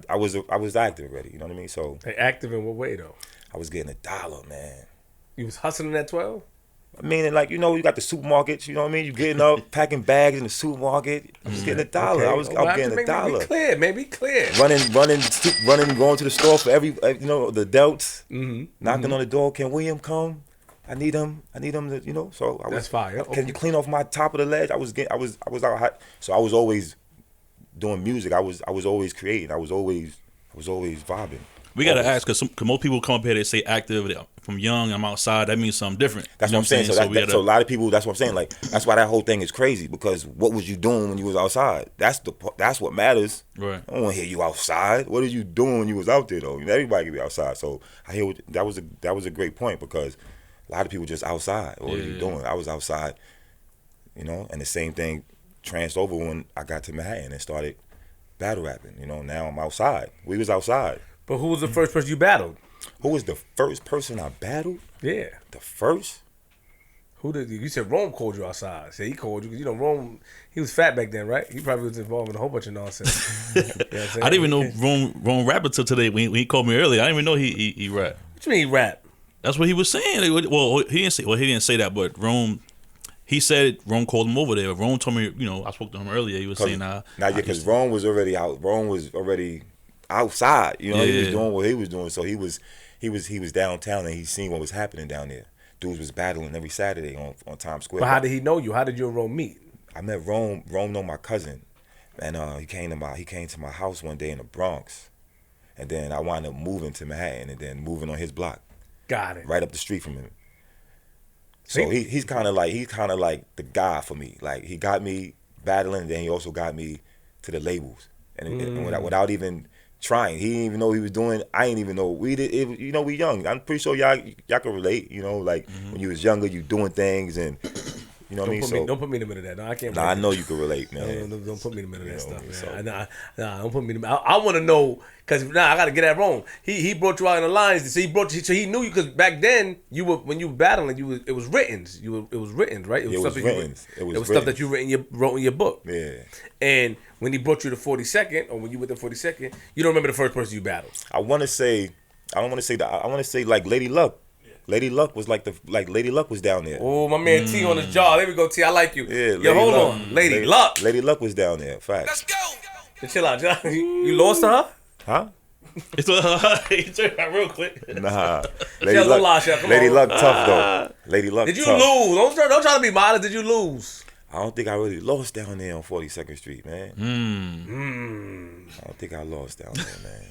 I was active already. You know what I mean? So Hey, active in what way though? I was getting $1, man. You was hustling at 12? I mean, like, you got the supermarkets. You know what I mean? You getting up, packing bags in the supermarket. I was getting $1. Okay. I was getting Maybe $1. clear. Maybe clear. Running, going to the store for the adults. Mm-hmm. Knocking on the door. Can William come? I need him. To, So I was. That's fire. Can Okay. you clean off my top of the ledge? I was out hot. So I was always doing music. I was always creating. I was always vibing. We gotta ask because most people come up here, they say active from young. I'm outside. That means something different. That's what I'm saying. So a lot of people. That's what I'm saying. Like that's why that whole thing is crazy because what was you doing when you was outside? That's what matters. Right. I don't want to hear you outside. What are you doing when you was out there though? Everybody can be outside. So I hear that was a great point because a lot of people just outside. What are you doing? I was outside. And the same thing transferred over when I got to Manhattan and started battle rapping. Now I'm outside. We was outside. But who was the first person you battled? Who was the first person I battled? Yeah. The first? Who did you said Rome called you outside? Said he called you because Rome, he was fat back then, right? He probably was involved in a whole bunch of nonsense. I didn't even know Rome rapped until today when he called me earlier. I didn't even know he rapped. What you mean he rap? That's what he was saying. Well, he didn't say that, but Rome. He said Rome called him over there. Rome told me, I spoke to him earlier. He was saying, because Rome was already out. Rome was already outside. He was doing what he was doing. So he was downtown and he seen what was happening down there. Dudes was battling every Saturday on Times Square. But how did he know you? How did you and Rome meet? I met Rome. Rome know my cousin, and he came to my house one day in the Bronx, and then I wound up moving to Manhattan and then moving on his block. Got it. Right up the street from him. So he's kind of like the guy for me. Like he got me battling, and then he also got me to the labels, and without even trying, he didn't even know what he was doing. I didn't even know we did. We young. I'm pretty sure y'all can relate. When you was younger, you doing things, and you know what I mean. So don't put me in the middle of that. No, I can't. I know you can relate, man. Don't put me in the middle of that stuff, man. Nah, don't put me in the middle. I want to know because I got to get that wrong. He brought you out in the lines, so he knew you because back then when you were battling, it was written. It was written, right? It was stuff that you wrote in your book. Yeah. And when he brought you to 42nd, or when you went to 42nd, you don't remember the first person you battled. I don't want to say that. I want to say like Lady Luck. Lady Luck was Lady Luck was down there. Oh, my man T on his jaw. There we go, T. I like you. Yeah, hold on. Lady Luck. Lady Luck was down there. Facts. Let's go. Chill out, John. You lost to her? Huh? He turned around real quick. Nah. Lady Luck tough though. Lady Luck Did you tough. lose? Don't try to be modest. Did you lose? I don't think I really lost down there on 42nd Street, man. I don't think I lost down there, man.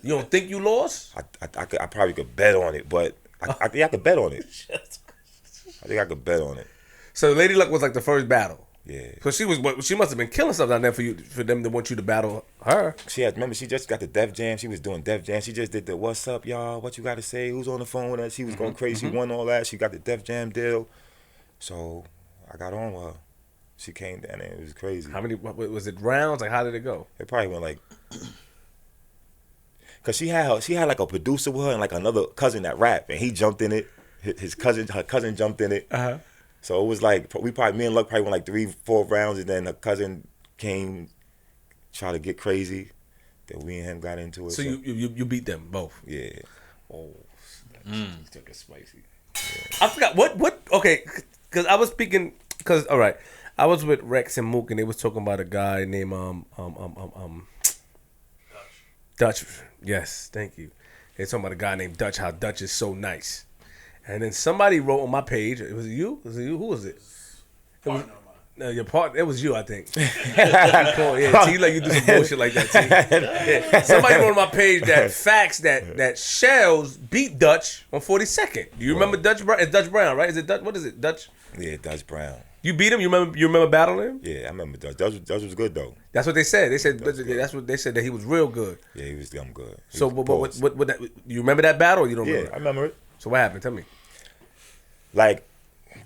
You don't think you lost? I probably could bet on it, but I think I could bet on it. I think I could bet on it. So Lady Luck was like the first battle. Yeah. So she must have been killing stuff down there for them to want you to battle her. Remember she just got the Def Jam. She was doing Def Jam. She just did the "What's up, y'all? What you got to say? Who's on the phone with us?" She was going crazy. She won all that. She got the Def Jam deal. So I got on with her. She came down there. It was crazy. How many? Was it rounds? Like how did it go? It probably went like. Cause she had like a producer with her and like another cousin that rap, and he jumped in it. Her cousin jumped in it. So it was like me and Luck probably went like 3-4 rounds, and then her cousin came, tried to get crazy. Then we and him got into it. So you beat them both. Yeah. Oh, that took it spicy. Yeah. I forgot what. Okay, because I was speaking. Because all right, I was with Rex and Mook, and they was talking about a guy named Dutch. Yes, thank you. They're talking about a guy named Dutch, how Dutch is so nice. And then somebody wrote on my page, was it you? Who was it? No, your partner. It was you, I think. Yeah, T, like you do some bullshit like that, T. Yeah. Somebody wrote on my page that facts that Shellz beat Dutch on 42nd. Do you remember Dutch Brown? It's Dutch Brown, right? Is it Dutch? What is it? Dutch? Yeah, Dutch Brown. You beat him? You remember battling him? Yeah, I remember Dutch. Dutch was good though. That's what they said. They said that's what they said, that he was real good. Yeah, he was damn good. So what you remember that battle or you don't remember? Yeah, I remember it. So what happened? Tell me. Like,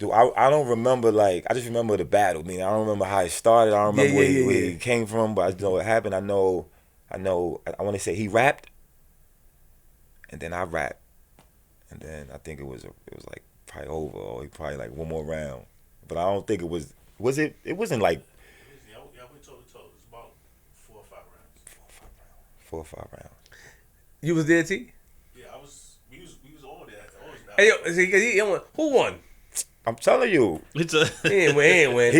I don't remember, like, I just remember the battle. I mean, I don't remember how it started. I don't remember where he came from, but I just know what happened. I want to say he rapped, and then I rapped. And then I think it was like probably over, or he probably like one more round. But I don't think it was it? It wasn't like. Yeah, we toe to toe. It was about 4 or 5 rounds. 4 or 5 rounds. You was there, T? Yeah, I was. We was all there. Hey, yo, who won? I'm telling you. It's a. He ain't win.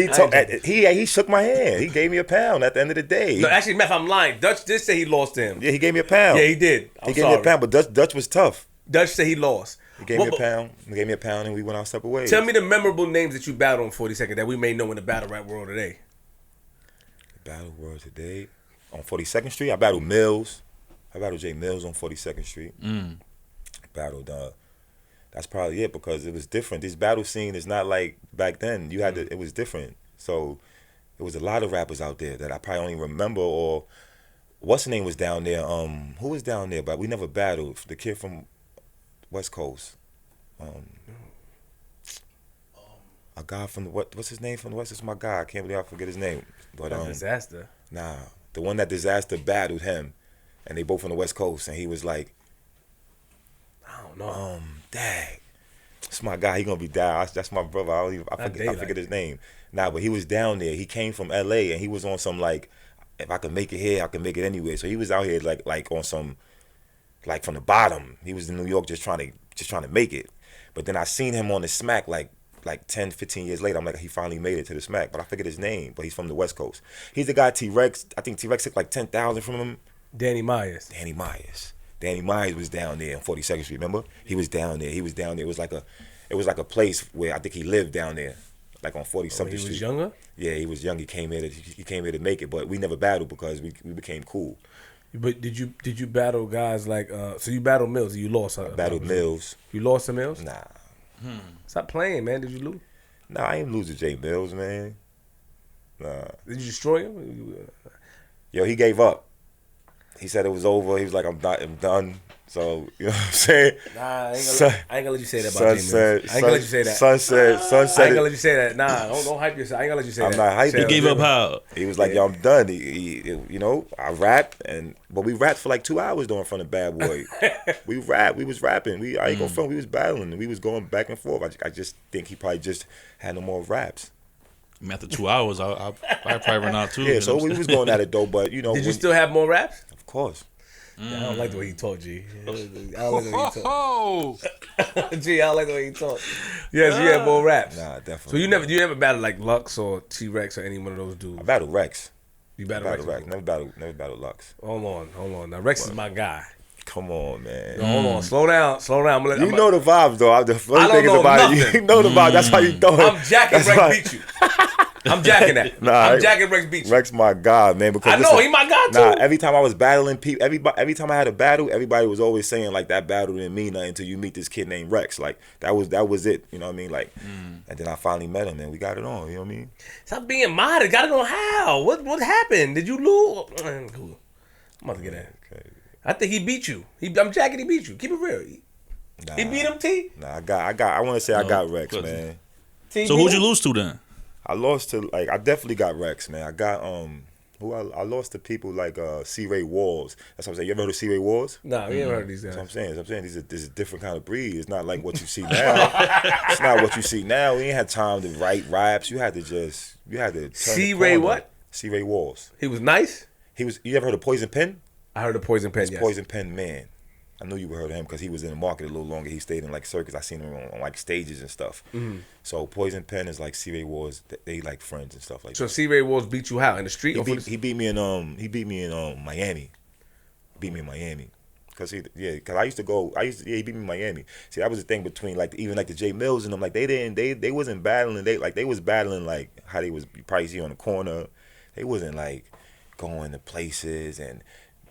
He shook my hand. He gave me a pound at the end of the day. No, actually, Meth, I'm lying. Dutch did say he lost to him. Yeah, he gave me a pound. Yeah, he did. He gave me a pound, but Dutch was tough. Dutch said he lost. He gave me a pound. He gave me a pound, and we went our separate ways. Tell me the memorable names that you battled on 42nd that we may know in the battle rap world today. Battle world today on 42nd Street. I battled Mills. I battled Jay Mills on 42nd Street. Battled. That's probably it because it was different. This battle scene is not like back then. You had to. It was different. So there was a lot of rappers out there that I probably only remember. Or what's the name was down there? Who was down there? But we never battled. The kid from West Coast. A guy from the what's his name from the West? It's my guy. I can't believe I forget his name. But Disaster. Nah, the one that Disaster battled him, and they both from the West Coast, and he was like, I don't know. Dang, it's my guy. He gonna be down. That's my brother. I forget his name. Nah, but he was down there. He came from L.A. and he was on some like, if I can make it here, I can make it anywhere. So he was out here like on some, like from the bottom. He was in New York just trying to make it. But then I seen him on the Smack like 10, 15 years later. I'm like, he finally made it to the Smack. But I forget his name. But he's from the West Coast. He's the guy Trex. I think Trex took like 10,000 from him. Danny Myers. Danny Myers was down there on 42nd Street. Remember? He was down there. It was like a place where I think he lived down there, like on 40 something Street. He was younger. Yeah, he was young. He came here to make it, but we never battled because we became cool. But did you battle guys like? So you battled Mills. You lost. I battled Mills. You lost to Mills? Nah. Stop playing, man. Did you lose? Nah, I ain't lose to Jay Mills, man. Nah. Did you destroy him? Yo, he gave up. He said it was over. He was like, I'm done. So, you know what I'm saying? Nah, I ain't gonna let you say that about Jay Mills. I ain't gonna let you say that. Son said I ain't gonna let you say that. Nah, don't hype yourself. I ain't gonna let you say that. I'm not hyping. He gave up how? He was like, yo, I'm done. He you know, I rapped, but we rapped for like 2 hours though in front of Bad Boy. We was rapping. I ain't gonna front. We was battling. We was going back and forth. I just think he probably just had no more raps. I mean, after 2 hours, I probably run out too. Yeah, so we was going at it though, but you know. Did you still have more raps? Of course. Yeah, I don't like the way he talked, G. I don't like the way he talked. G, I don't like the way he talked. Yes, you had more raps. Nah, definitely. So you never battled like Lux or T-Rex or any one of those dudes? I battled Rex. You battled Rex? Never battled Lux. Hold on. Now Rex is my guy. Come on, man. Yo, hold on. Slow down. You know the vibes though. The funny thing is about it, you know the vibes. That's how you throw it. I'm jacking Rex beat you. I'm jacking that. I'm jacking Rex beat you. Rex my God, man. Because I know, he my God too. Every time I was battling people, every time I had a battle, everybody was always saying like that battle didn't mean nothing until you meet this kid named Rex. Like that was it. You know what I mean? Like, and then I finally met him and we got it on. You know what I mean? Stop being modest. Got it on how? What happened? Did you lose? Cool. I'm about to get that. Okay. I think he beat you. I'm jacking. He beat you. Keep it real. He beat him, T. Nah, I want to say I got Rex, man. So who'd you lose to then? I lost to I definitely got Rex, man. I got I lost to people like C. Ray Walls. That's what I'm saying. You ever heard of C. Ray Walls? Nah, we never heard of these guys. That's what I'm saying. This is a different kind of breed. It's not like what you see now. It's not what you see now. We ain't had time to write raps. You had to turn C. Ray what? C. Ray Walls. He was nice? You ever heard of Poison Pen? I heard of Poison Pen, yes. Poison Pen Man. I knew you heard of him because he was in the market a little longer. He stayed in like circus. I seen him on like stages and stuff. Mm-hmm. So Poison Pen is like C. Ray Wars. They like friends and stuff like that. So C. Ray Wars beat you how in the street? He beat me in Miami. He beat me in Miami. He beat me in Miami. See, that was the thing between like even like the J Mills and them. Like they wasn't battling. They was battling like how they was you probably see on the corner. They wasn't like going to places and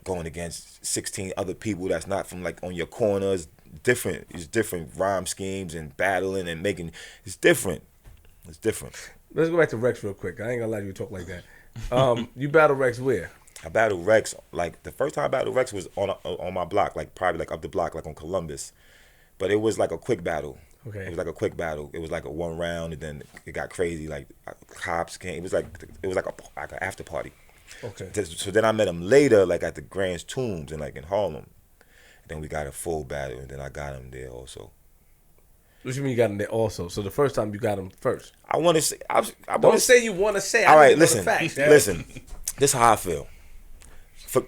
going against 16 other people that's not from like on your corners. Different. It's different rhyme schemes and battling and making. It's different. Let's go back to Rex real quick. I ain't gonna let you talk like that. You battled Rex where? I battled Rex like the first time I battled Rex was on my block, like probably like up the block, like on Columbus. But it was like a quick battle. Okay. It was like a quick battle. It was like a 1 round, and then it got crazy. Like cops came. It was like an after party. Okay. So then I met him later, like at the Grand's Tombs and like in Harlem. And then we got a full battle, and then I got him there also. What you mean you got him there also? So the first time you got him first? I want to say. Don't say you want to say. All right, listen. This is how I feel.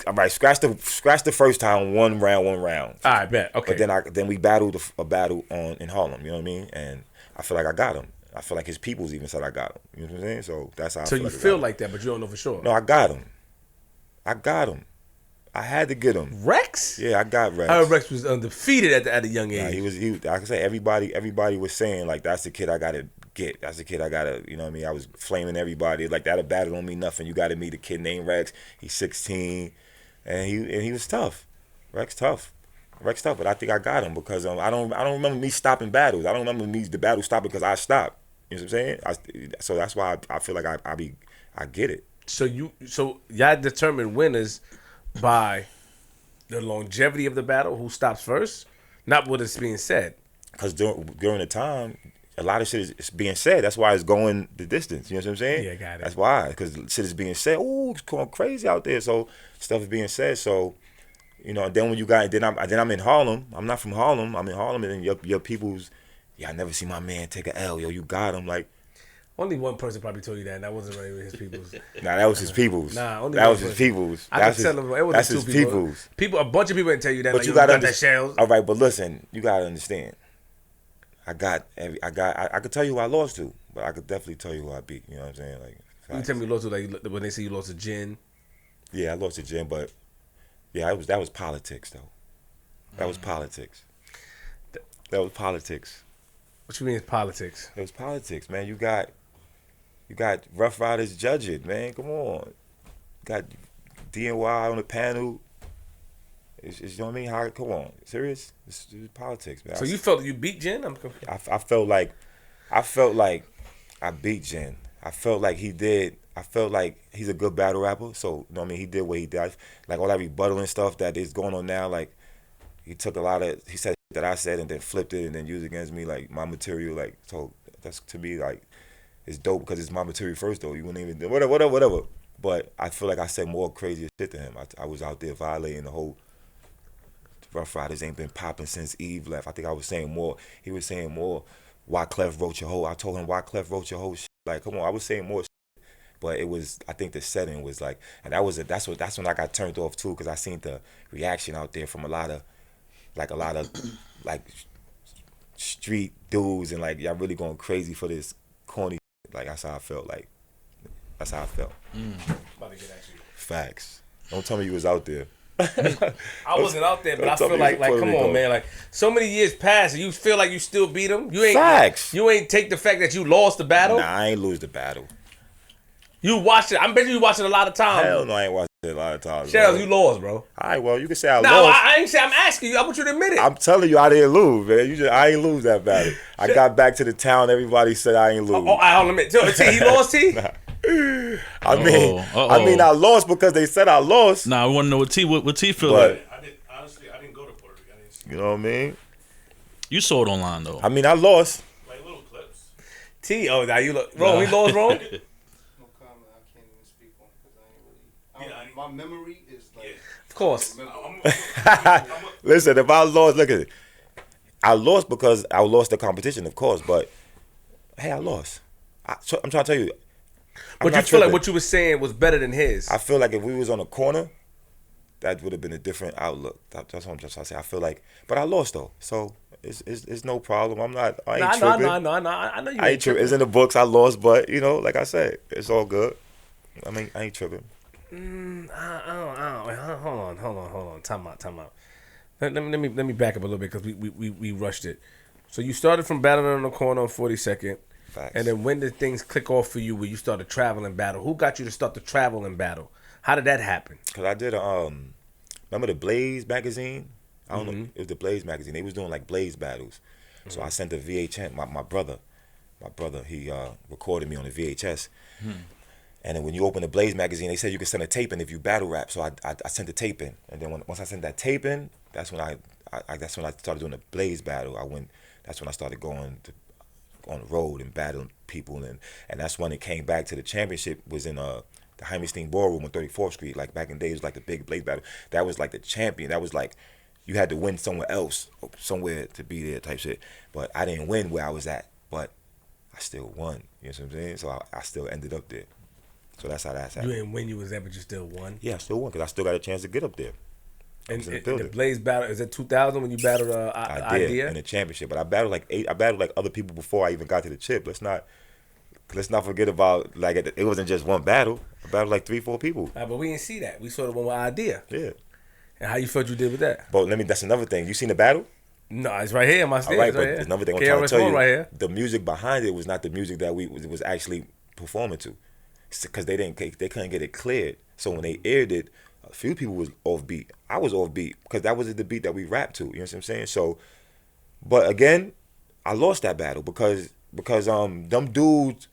All right, scratch the first time, one round. All right, bet. Okay. But then we battled a battle in Harlem. You know what I mean? And I feel like I got him. I feel like his peoples even said I got him. You know what I'm saying? So that's how. So I feel you like feel like that, but you don't know for sure. No, I got him. I had to get him. Rex? Yeah, I got Rex. I heard Rex was undefeated at a young age. Nah, he was. Like I said, everybody was saying like, that's the kid I gotta get. That's the kid I gotta. You know what I mean? I was flaming everybody like that. A battle don't mean nothing. You got to meet a kid named Rex. He's 16, and he was tough. Rex tough. But I think I got him because I don't remember me stopping battles. I don't remember the battle stopping because I stopped. You know what I'm saying? So that's why I feel like I get it. So y'all determine winners by the longevity of the battle, who stops first, not what is being said. Because during the time, a lot of shit is being said. That's why it's going the distance. You know what I'm saying? Yeah, got it. That's why, because shit is being said. Ooh, it's going crazy out there. So stuff is being said. So, you know, then when you got, then I'm in Harlem. I'm not from Harlem. I'm in Harlem, and then your people's, I never see my man take a L. Yo, you got him. Like, only one person probably told you that, and that wasn't really his people's. Nah, that was his people's. Only that one was his person. people's. I can tell him it was that's two his people. people's. A bunch of people didn't tell you that. But like, you got that Shellz. All right, but listen, you gotta understand. I could tell you who I lost to, but I could definitely tell you who I beat. You know what I'm saying? Like, you tell me you lost to, like, when they say you lost to Jen. Yeah, I lost to Jen, but yeah, that was politics though. That was politics. That was politics. What you mean it's politics? It was politics, man. You got Rough Riders judge it, man. Come on. You got DNY on the panel. It's, you know what I mean? Come on. Serious? It's politics, man. So you felt you beat Jen? I'm confused. I felt like I beat Jen. I felt like he did. I felt like he's a good battle rapper. So, you know what I mean? He did what he did. Like all that rebuttal and stuff that is going on now, like he took he said that I said and then flipped it and then used it against me, like my material, like, so that's, to me, like, it's dope because it's my material first though. You wouldn't even, whatever. But I feel like I said more crazier shit to him. I was out there violating the whole, Rough Riders ain't been popping since Eve left. I think I was saying more. He was saying more. Wyclef wrote your whole. I told him Wyclef wrote your whole shit. Like, come on, I was saying more shit. But it was, I think the setting was like, and that's when I got turned off too, because I seen the reaction out there from a lot of like street dudes, and like, y'all really going crazy for this corny shit. Like, that's how I felt. Like, that's how I felt. About to get at you. Facts. Don't tell me you was out there. I wasn't out there, but I feel like come on, man, like so many years passed, and you feel like you still beat him. You ain't Facts. You ain't take the fact that you lost the battle. Nah, I ain't lose the battle. You watched it. I bet you watched it a lot of times. Hell no, I ain't watched it a lot of times. Shellz, you lost, bro. All right, well, you can say I No, lost. I ain't say. I'm asking you. I want you to admit it. I'm telling you, I didn't lose, man. I ain't lose that battle. I got back to the town. Everybody said I ain't lose. hold on a minute. T, he lost, T? I mean, I lost because they said I lost. Nah, we want to know what T feel But- like. I didn't go to Puerto Rico. I didn't see You know what I mean? You saw it online though. I mean, I lost. like little clips. T, now you look. Wrong, he lost, wrong? No comment. I can't even speak on it because I ain't really. My memory is like. Of course. Listen, if I lost, look at it. I lost because I lost the competition, of course. But hey, I lost. I'm trying to tell you. But you feel like what you were saying was better than his. I feel like if we was on a corner, that would have been a different outlook. That's what I'm just trying to say. I feel like, but I lost though, so it's no problem. I ain't tripping. No. I know you I ain't tripping. It's in the books. I lost, but you know, like I said, it's all good. I mean, I ain't tripping. Hold on. Time out. Let me back up a little bit because we rushed it. So you started from battling on the corner on 42nd. Facts. And then when did things click off for you where you started traveling battle? Who got you to start the traveling battle? How did that happen? Cause I did remember the Blaze magazine? I don't know. It was the Blaze magazine. They was doing like Blaze battles. So I sent the VHS. My brother, he recorded me on the VHS. And then when you open the Blaze magazine, they said you could send a tape in if you battle rap. So I sent the tape in, and then once I sent that tape in, that's when I started doing the Blaze battle. That's when I started going on the road and battling people, and that's when it came back to the championship. Was in the Heimerstein Ballroom on 34th Street. Like back in the day, it was like the big Blaze battle. That was like the champion. That was like you had to win somewhere else, somewhere to be there type shit. But I didn't win where I was at, but I still won. You know what I'm saying? So I still ended up there. So that's how that's You happened. didn't win, you was there, but you still won. Yeah, I still won because I still got a chance to get up there. And in the the building. Blaze battle, is it 2000 when you battled I did Idea? in the championship, but I battled like other people before I even got to the chip. Let's not forget about like it wasn't just one battle. I battled like 3-4 people. But we didn't see that. We saw the one with Idea. Yeah. And how you felt you did with that? But that's another thing. You seen the battle? No, it's right here in my All stage. right, Right but here. there's another thing I'm trying to tell you. right here. The music behind it was not the music that we was actually performing to, because they couldn't get it cleared. So when they aired it, a few people was off beat. I was off beat because that was the beat that we rapped to. You know what I'm saying? So, but again, I lost that battle because them dudes,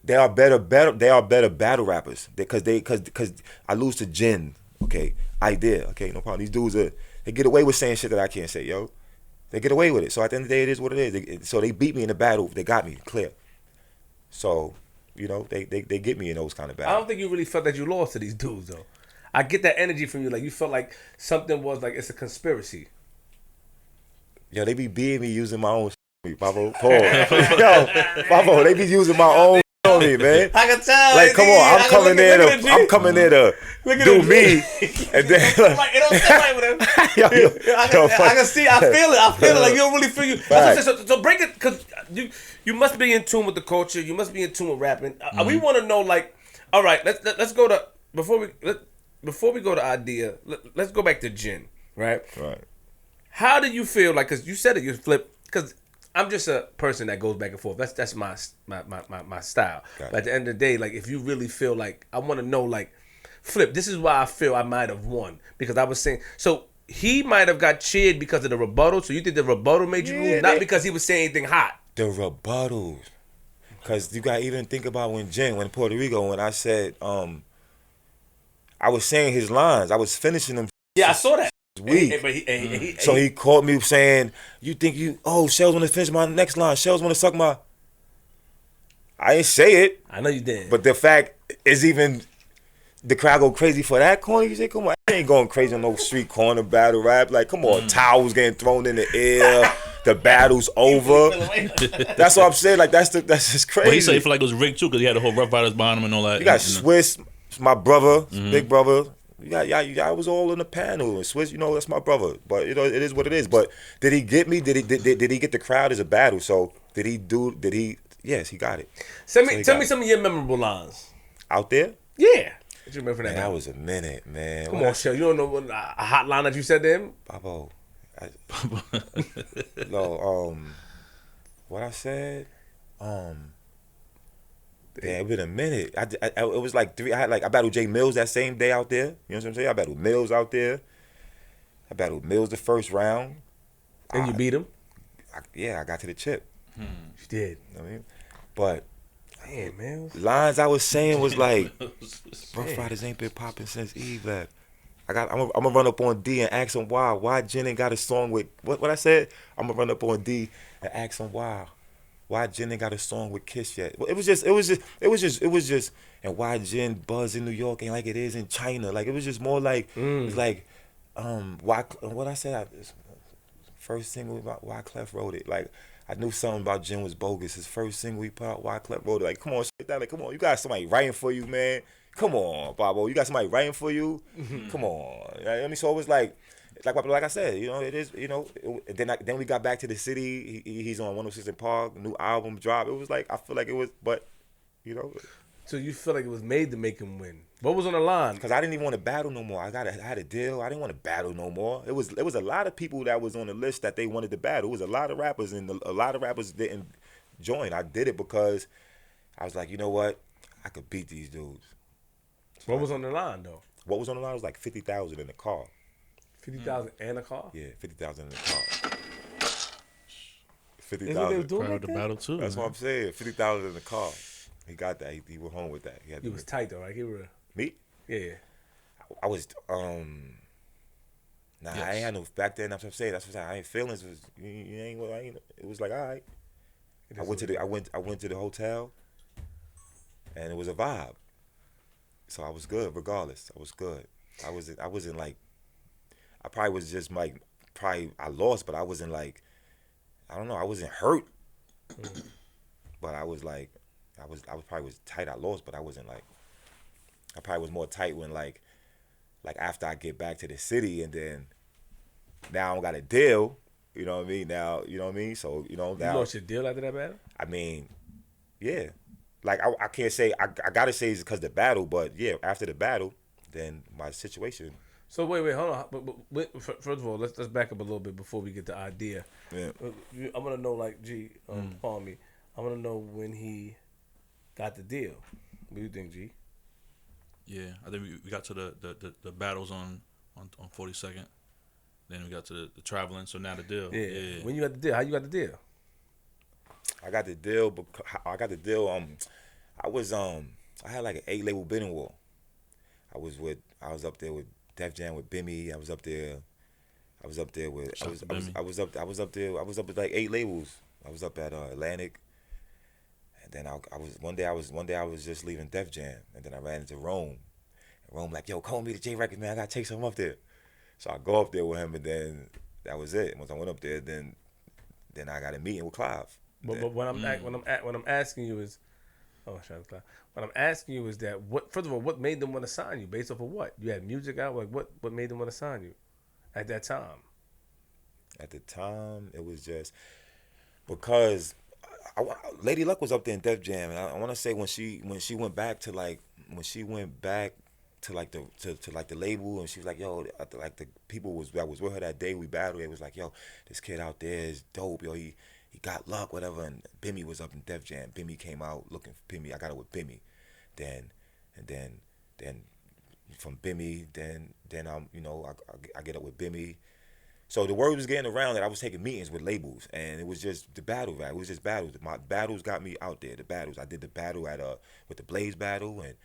they are better battle rappers because I lose to Jin. Okay, Idea. Okay, no problem. These dudes they get away with saying shit that I can't say, yo. They get away with it. So at the end of the day, it is what it is. So they beat me in the battle. They got me clear. So, they get me in those kind of battles. I don't think you really felt that you lost to these dudes, though. I get that energy from you. Like, you felt like something was like, it's a conspiracy. Yo, they be beating me using my own shit, Pablo. Paul. Yo, Pablo, they be using my own on me, man. I can tell. Like, come on, I'm coming there to do me. And then, like, it don't sit right with him. I can see, I feel it. Like, you don't really feel you. So break it, because you must be in tune with the culture. You must be in tune with rapping. We want to know, like, all right, let's go to, before we go to Idea, let's go back to Jin, right? Right. How do you feel, like, because you said it, you flip, because I'm just a person that goes back and forth. That's my style. But at the end of the day, like, if you really feel like, I want to know, like, Flip, this is why I feel I might have won. Because I was saying, so he might have got cheered because of the rebuttal. So you think the rebuttal made you lose? Not because he was saying anything hot. The rebuttals. Because you got to even think about when Puerto Rico, when I said, I was saying his lines. I was finishing them. Yeah, I saw that. Weak. So he caught me saying, Shellz want to finish my next line. Shellz want to suck my... I ain't say it. I know you did. But the fact is, even the crowd go crazy for that corner. You say, come on, I ain't going crazy on no street corner battle rap. Like, come on, towels getting thrown in the air. The battle's over. That's what I'm saying. Like, that's just crazy. But he said he felt like it was rigged too because he had the whole Rough Riders behind him and all that. You got Swiss, my brother, big brother. I was all in the panel, and Swiss, that's my brother. But it is what it is. But did he get me? Did he get the crowd as a battle? So did he? Yes, he got it. Tell me some of your memorable lines out there. Yeah, what you remember from that? That was a minute, man. Come on, Shell. You don't know a hot line that you said to him? Babo. No. What I said. Yeah, it been a minute. It was like 3. I battled Jay Mills that same day out there. You know what I'm saying? I battled Mills out there. I battled Mills the first round. And you beat him? I got to the chip. You did. You know what I mean? But damn, man. Lines I was saying was like, Rough Riders ain't been popping since Eve left. I'm gonna run up on D and ask him why Jen ain't got a song with what I said. I'm gonna run up on D and ask him why Jen ain't got a song with Kiss yet. It was just, and why Jen buzz in New York ain't like it is in China. Like, it was just more like, it's like, why, what I said, first single about why Clef wrote it. Like, I knew something about Jen was bogus. His first single he put out, why Clef wrote it. Like, come on, shit that. Like, come on, you got somebody writing for you, man. Come on, Bobo, you got somebody writing for you. Come on. You know what I mean? So it was like I said, it is, then we got back to the city. He's on 106 in Park, new album drop. It was like, I feel like it was, but, So you feel like it was made to make him win. What was on the line? Because I didn't even want to battle no more. I had a deal. I didn't want to battle no more. It was a lot of people that was on the list that they wanted to battle. It was a lot of rappers, and a lot of rappers didn't join. I did it because I was like, you know what? I could beat these dudes. So what was on the line, though? What was on the line was like 50,000 in the car. 50,000 and a car? Yeah, 50,000 in the car. 50,000. Crowd the battle too. That's what I'm saying. 50,000 in the car. He got that. He went home with that. He was tight though, right? Me? Yeah. I was yes. I ain't had no back then. That's what I'm saying. That's what I'm saying. I ain't feelings. It was like, all right. I went to the hotel, and it was a vibe. So I was good regardless. I was good. I wasn't like, I probably was just like, I lost, but I wasn't like, I don't know, I wasn't hurt. But I was like, I was probably tight, I lost, but I wasn't like I probably was more tight when like after I get back to the city, and then now I don't got a deal. You know what I mean? Now, you know what I mean? So, You now, lost your deal after that battle? I mean, yeah. Like, I can't say, I gotta say it's because of the battle, but yeah, after the battle, then my situation. So wait, hold on. But first of all, let's back up a little bit before we get the idea. Yeah. I want to know, like, G, call me. I want to know when he got the deal. What do you think, G? Yeah, I think we got to the battles on 42nd. Then we got to the traveling. So now the deal. Yeah. When you got the deal, how you got the deal? I got the deal, I had like an 8-label bidding war. I was up there with Def Jam with Bimmy. I was up there with I was up with like 8 labels. I was up at Atlantic, and then I was just leaving Def Jam, and then I ran into Rome. And Rome like, yo, call me to J Records, man. I gotta take something up there. So I go up there with him, and then that was it. Once I went up there, then I got a meeting with Clive. But what I'm asking you is, shout out to Clive. What I'm asking you is that first of all, what made them want to sign you? Based off of what? You had music out. Like what made them want to sign you at that time? At the time, it was just because Lady Luck was up there in Def Jam, and I want to say when she went back to like the label, and she was like, yo, like the people that was with her that day we battled, it was like, yo, this kid out there is dope, yo, he got luck, whatever. And Bimmy was up in Def Jam. Bimmy came out looking for Bimmy. I got it with Bimmy. Then from Bimmy, then I get up with Bimmy. So the word was getting around that I was taking meetings with labels, and it was just the battle rap. It was just battles. My battles got me out there. The battles. I did the battle with the Blaze battle, and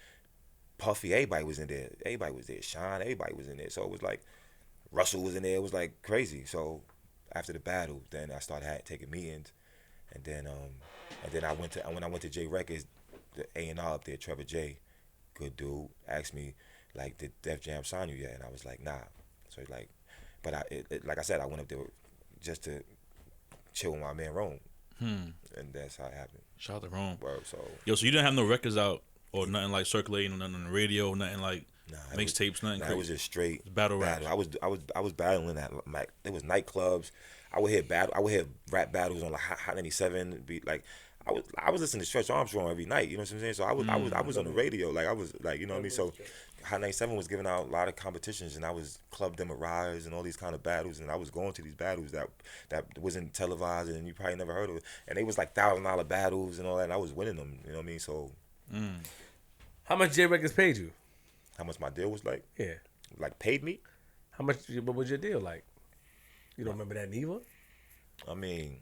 Puffy. Everybody was in there. Everybody was there. Sean. Everybody was in there. So it was like Russell was in there. It was like crazy. So after the battle, then I started taking meetings, and then when I went to J Records, the A&R up there, Trevor J, good dude, asked me like, did Def Jam sign you yet? And I was like, nah. So he's like, but like I said, I went up there just to chill with my man Rome, and that's how it happened. Shout out to Rome. Word, so you didn't have no records out or nothing like circulating, or nothing on the radio, nothing like mixtapes, nothing. It was just straight battle rap. I was battling at like, there was nightclubs. I would hear rap battles on like Hot 97. Be like, I was listening to Stretch Armstrong every night. You know what I'm saying? So I was on the radio. Like I was like, you know what I mean. So Hot 97 was giving out a lot of competitions, and I was Club Dem Rise and all these kind of battles, and I was going to these battles that wasn't televised, and you probably never heard of it. And they was like $1,000 battles and all that. And I was winning them. You know what I mean? So. How much J Records paid you? How much my deal was like? Yeah. Like paid me? What was your deal like? You don't remember that neither? I mean,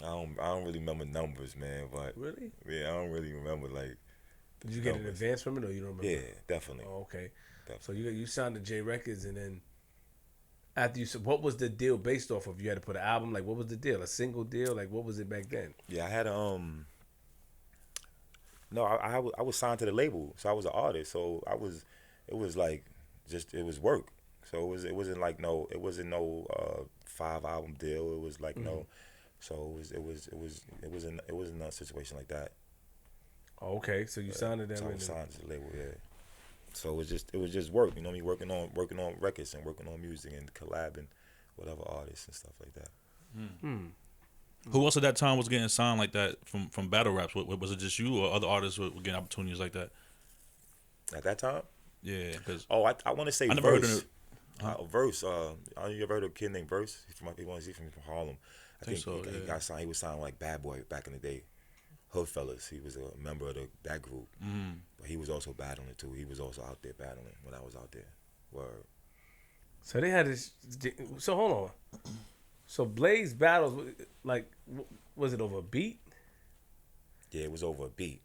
I don't really remember numbers, man. But really? Yeah, I don't really remember like. Did you get an advance from it, or you don't remember? Yeah, definitely. Oh, okay. Definitely. So you signed to J Records, and then after what was the deal based off of? You had to put an album. Like, what was the deal? A single deal? Like, what was it back then? Yeah, I had No, I was signed to the label, so I was an artist. So it was work. So it wasn't no 5-album deal. It was like no, so it wasn't a situation like that. Okay, so you signed to them. So I was signed to the label, yeah. So it was just work, you know what I mean, working on records and working on music and collabing with other artists and stuff like that. Who else at that time was getting signed like that from battle raps? Was it just you, or other artists were getting opportunities like that? At that time? Yeah, because I want to say I never Verse. heard of it. Verse. You ever heard of a kid named Verse? He's from Harlem. I think so, he got signed. He was signed like Bad Boy back in the day. Hoodfellas. He was a member of that group. But he was also battling too. He was also out there battling when I was out there. Word. So they had this. So hold on. So Blaze battles, like, was it over a beat? Yeah, it was over a beat.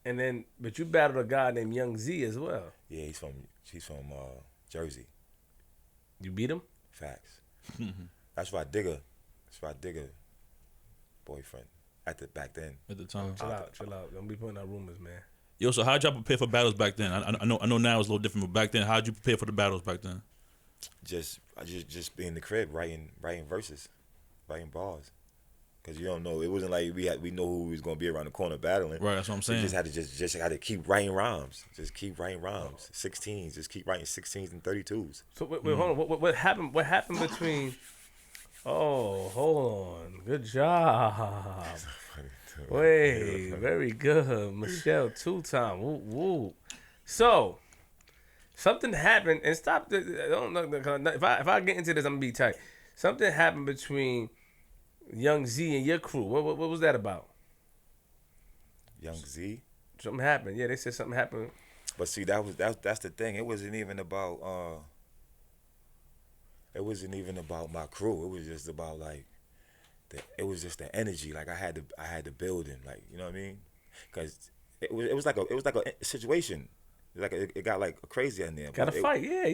And then, but you battled a guy named Young Z as well. Yeah, he's from Jersey. You beat him? Facts. That's why Digger boyfriend back then. At the time. Chill out. Don't be putting out rumors, man. Yo, so how'd y'all prepare for battles back then? I know now it's a little different, but back then, how'd you prepare for the battles back then? Just be in the crib writing verses, writing bars, because you don't know. It wasn't like we know who was gonna be around the corner battling. Right, that's what I'm saying. You just had to just had to keep writing rhymes. Just keep writing rhymes. 16s. Just keep writing 16s and 32s. So wait, hold on. What happened? What happened between? Oh, hold on. Good job. Wait, very good, Michelle. 2-time. Woo woo. So something happened, and stop. I don't know. If I get into this, I'm gonna be tight. Something happened between Young Z and your crew. What was that about? Young Z. Something happened. Yeah, they said something happened. But see, that's the thing. It wasn't even about my crew. It was just about like it was just the energy. Like I had to build him. Like, you know what I mean? Because it was like a situation. Like it got like crazy in there. Got a fight. Yeah.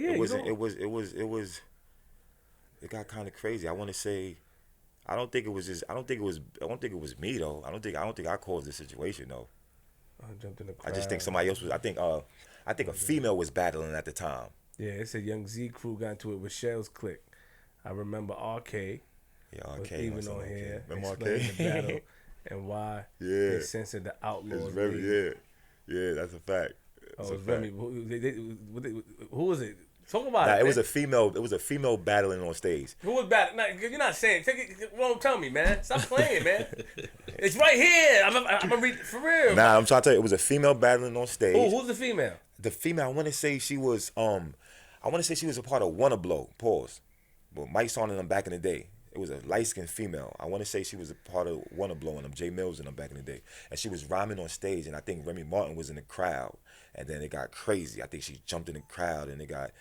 It got kind of crazy. I want to say, I don't think it was me though. I don't think I caused the situation though. I jumped in the crowd. I just think somebody else was. I think a female was battling at the time. Yeah, it said Young Z crew got into it with Shellz clique. I remember RK. Yeah, RK was even on RK. here. Remember explaining RK? the battle and why they censored the outlaws. It's Remy. Yeah, that's a fact. It was Remy. Who was it? Talk about Nah, it. it was a female. It was a female battling on stage. Who was battling? Nah, you're not saying. Take it. Won't tell me, man. Stop playing, man. It's right here. I'm gonna read for real. Nah, I'm trying to tell you, it was a female battling on stage. Who's the female? The female, I want to say she was a part of Wanna Blow. Pause. But Mike Son and them back in the day. It was a light-skinned female. I want to say she was a part of Wanna Blow and them, J Mills and them back in the day. And she was rhyming on stage, and I think Remy Martin was in the crowd. And then it got crazy. I think she jumped in the crowd, and it got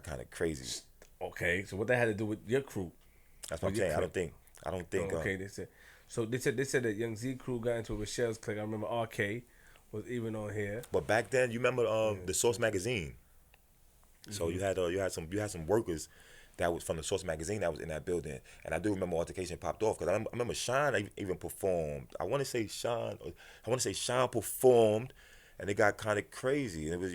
kind of crazy. Okay, so what that had to do with your crew? That's what I'm saying. I don't think. Okay, they said that Young Z crew got into it with Shellz clique. I remember RK was even on here. But back then, you remember the Source magazine. So you had some workers that was from the Source magazine that was in that building, and I do remember altercation popped off because I remember Sean even performed. I want to say Sean performed, and it got kind of crazy. And it was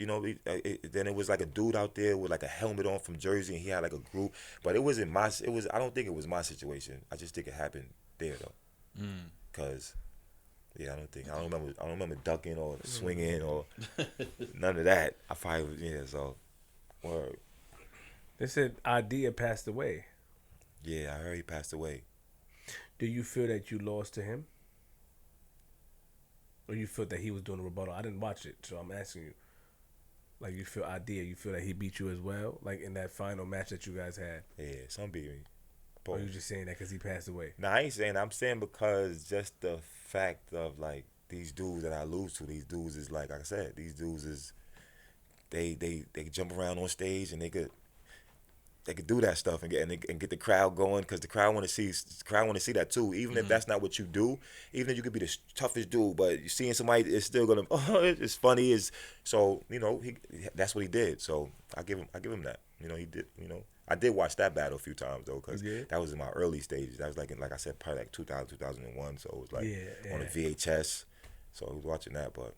then it was like a dude out there with like a helmet on from Jersey, and he had like a group, but it wasn't my. It was I don't think it was my situation. I just think it happened there though, because. Yeah, I don't remember ducking or swinging or none of that. I probably so word. They said Idea passed away. Yeah, I heard he passed away. Do you feel that you lost to him? Or you feel that he was doing a rebuttal? I didn't watch it, so I'm asking you. Like, you feel Idea, you feel that he beat you as well? Like, in that final match that you guys had? Yeah, some beat me. Or you just saying that because he passed away? Nah, I ain't saying. I'm saying because just the fact of, like, these dudes that I lose to, these dudes is, like I said, these dudes is, they jump around on stage and they could do that stuff and get the crowd going because the crowd want to see that too. Even if that's not what you do, even if you could be the toughest dude, but you seeing somebody is still gonna it's funny so that's what he did. So I give him that. He did. I did watch that battle a few times though because that was in my early stages. That was like I said probably like 2000 2001. So it was like on a VHS. So I was watching that, but.